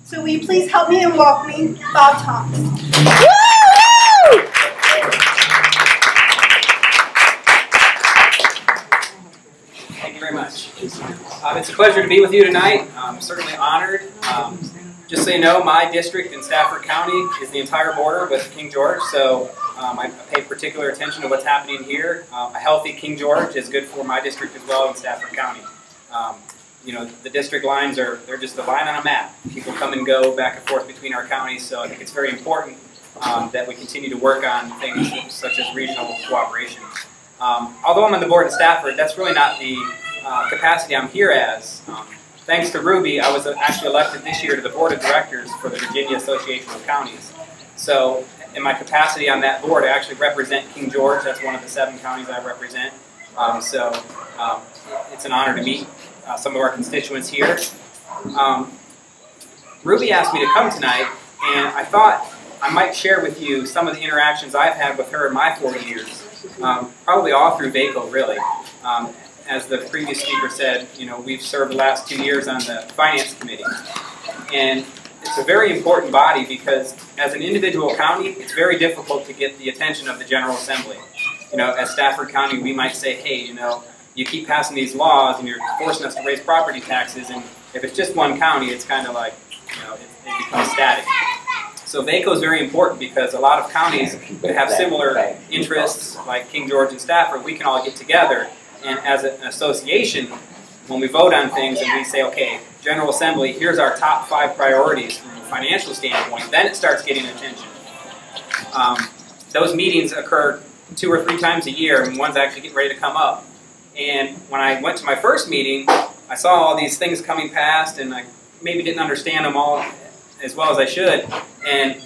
So will you please help me in welcoming Bob Thomas. Thank you very much. It's a pleasure to be with you tonight. I'm certainly honored. Just so you know, my district in Stafford County is the entire border with King George, so I pay particular attention to what's happening here. A healthy King George is good for my district as well in Stafford County. You know, the district lines they're just a line on a map. People come and go back and forth between our counties, so I think it's very important that we continue to work on things such as regional cooperation. Although I'm on the board in Stafford, that's really not the capacity I'm here as. Thanks to Ruby, I was actually elected this year to the board of directors for the Virginia Association of Counties. So in my capacity on that board, I actually represent King George. That's one of the 7 counties I represent. It's an honor to meet some of our constituents here. Ruby asked me to come tonight, and I thought I might share with you some of the interactions I've had with her in my 4 years, probably all through VACO, really. As the previous speaker said, you know, we've served the last 2 years on the Finance Committee. And it's a very important body because as an individual county, it's very difficult to get the attention of the General Assembly. You know, as Stafford County, we might say, hey, you know, you keep passing these laws and you're forcing us to raise property taxes, and if it's just one county, it's kind of like, you know, it becomes static. So VACO is very important because a lot of counties that have similar interests, like King George and Stafford, we can all get together, and as an association, when we vote on things and we say, okay, General Assembly, here's our top 5 priorities from a financial standpoint, then it starts getting attention. Those meetings occur 2 or 3 times a year, and one's actually getting ready to come up. And when I went to my first meeting, I saw all these things coming past, and I maybe didn't understand them all as well as I should. And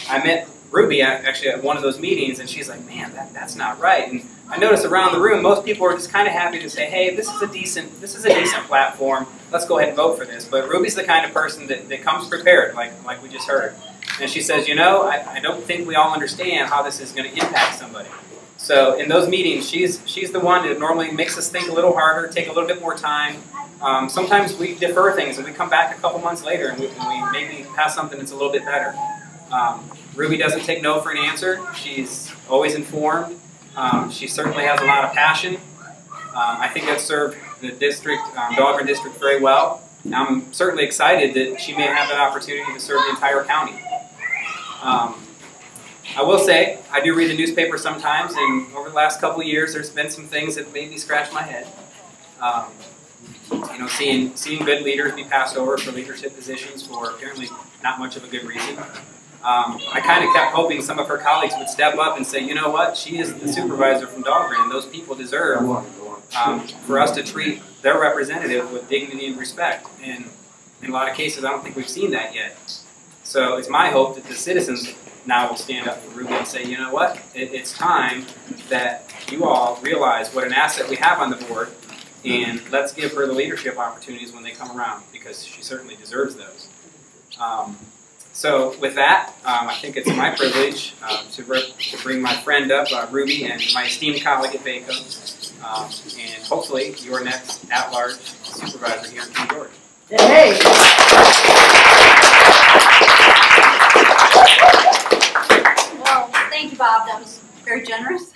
I met Ruby actually at one of those meetings, and she's like, man, that's not right. And I noticed around the room, most people are just kind of happy to say, hey, this is a decent platform. Let's go ahead and vote for this. But Ruby's the kind of person that comes prepared, like we just heard. And she says, you know, I don't think we all understand how this is going to impact somebody. So in those meetings, she's the one that normally makes us think a little harder, take a little bit more time. Sometimes we defer things and we come back a couple months later and we maybe pass something that's a little bit better. Ruby doesn't take no for an answer. She's always informed. She certainly has a lot of passion. I think that's served the district, Dahlgren district, very well. I'm certainly excited that she may have that opportunity to serve the entire county. I will say, I do read the newspaper sometimes, and over the last couple of years, there's been some things that made me scratch my head. You know, seeing good leaders be passed over for leadership positions for apparently not much of a good reason. I kind of kept hoping some of her colleagues would step up and say, you know what, she is the supervisor from Dahlgren, and those people deserve for us to treat their representative with dignity and respect. And in a lot of cases, I don't think we've seen that yet. So it's my hope that the citizens now will stand up for Ruby and say, you know what, it's time that you all realize what an asset we have on the board, and let's give her the leadership opportunities when they come around, because she certainly deserves those. So with that, I think it's my privilege to bring my friend up, Ruby, and my esteemed colleague at VACO, and hopefully your next at-large supervisor here in King George. Hey! Well, thank you, Bob. That was very generous.